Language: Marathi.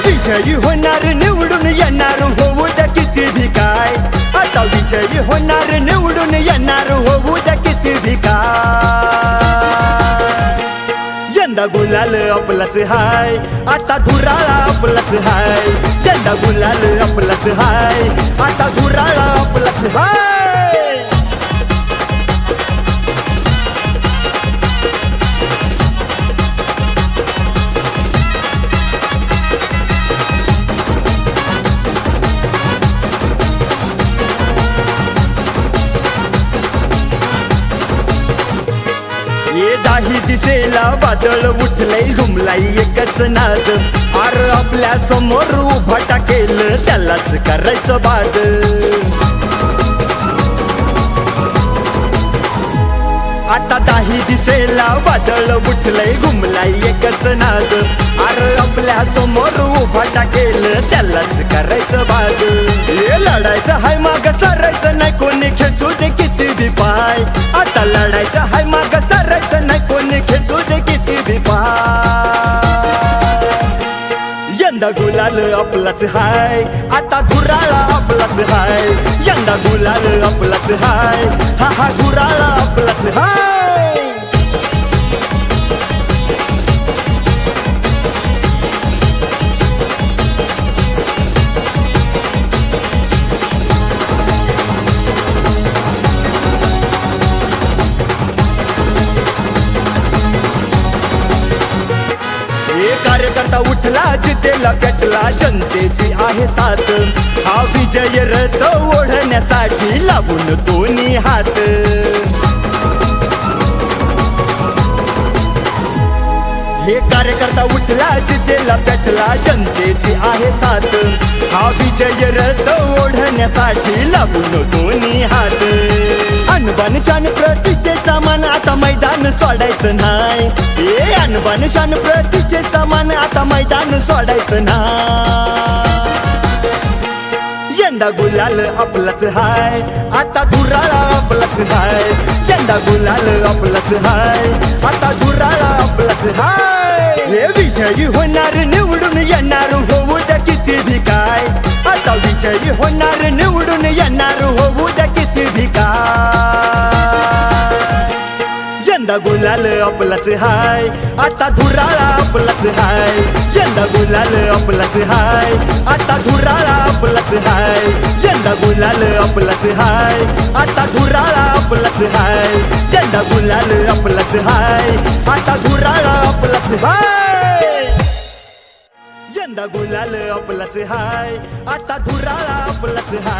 विजयी होणार निवडून येणार होऊ द्या किती भी काय आता विजयी होणार निवडून येणार होऊ द्या किती भी काय यंदा गुलाल आपलाच हाय आता धुराळा आपलाच हाय यंदा गुलाल आपलाच हाय आता धुराळा आपलाच हाय ये दाही दिशेला वादळ उठलंय घुमलाई एकच नाद आर आपल्या समोर उभा टाकेल त्यालाच करायचं बाद आता दाही दिशेला वादळ उठलंय घुमलाई एकच नाद आर आपल्या समोर उभा टाकेल त्यालाच करायचं बाद हे लढायचं हाय माग सरायचं नाही कोणी खेचू दे किती भी पाय आता लढायचं हाय माग सरायचं नाही कोणी खेचू दे किती भी पाय यंदा गुलाल आपलाच हाय आता धुराळा आपलाच हाय यंदा गुलाल आपलाच हाय हा हा धुराळा आपलाच हाय कार्यकर्ता उठला जितेला पेटला जनतेची आहे साथ हा विजय रथ ओढण्यासाठी लावून दोन्ही हात हे कार्यकर्ता उठला जितेला पेटला जनतेची आहे साथ हा विजय रथ ओढण्यासाठी लावून दोन्ही हात अनबान शान प्रतिष्ठेचा मान आता मैदान सोडायचं नाही हे अनबान शान प्रतिष्ठेचा मान आता मैदान सोडायचं नाही यंदा गुलाल आपलाच हाय आता धुराळा आपलाच हाय यंदा गुलाल आपलाच हाय आता धुराळा आपलाच हाय हे विजयी होणार निवडून येणार होऊ द्या किती भी काय आता विजयी होणार निवडून येणार होऊ द्या किती भी काय यंदा गुलाल आपलाच हाय आता धुराळा आपलाच हाय यंदा गुलाल आपलाच हाय आता धुराळा आपलाच हाय यंदा गुलाल आपलाच हाय आता धुराळा आपलाच हाय यंदा गुलाल आपलाच हाय आता धुराळा आपलाच हाय यंदा गुलाल आपलाच हाय आता धुराळा आपलाच हाय